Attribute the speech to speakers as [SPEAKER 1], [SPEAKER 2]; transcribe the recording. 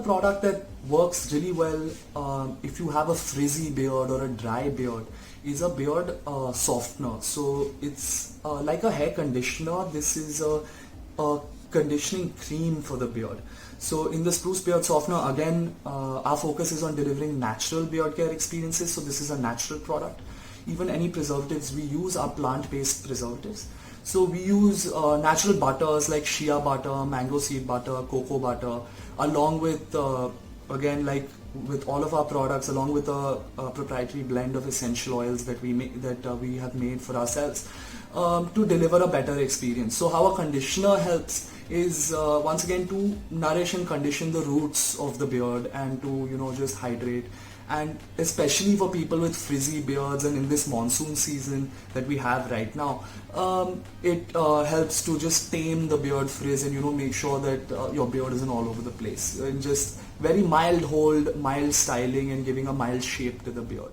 [SPEAKER 1] product that works really well if you have a frizzy beard or a dry beard is a beard softener. So it's like a hair conditioner. This is a conditioning cream for the beard. So in the Spruce Beard Softener, again, our focus is on delivering natural beard care experiences. So this is a natural product. Even any preservatives we use are plant-based preservatives. So we use natural butters like shea butter, mango seed butter, cocoa butter, along with, again, like with all of our products, along with a proprietary blend of essential oils that we have made for ourselves to deliver a better experience. So how a conditioner helps is once again to nourish and condition the roots of the beard and to just hydrate. And especially for people with frizzy beards and in this monsoon season that we have right now, it helps to just tame the beard frizz and make sure that your beard isn't all over the place. And just very mild hold, mild styling, and giving a mild shape to the beard.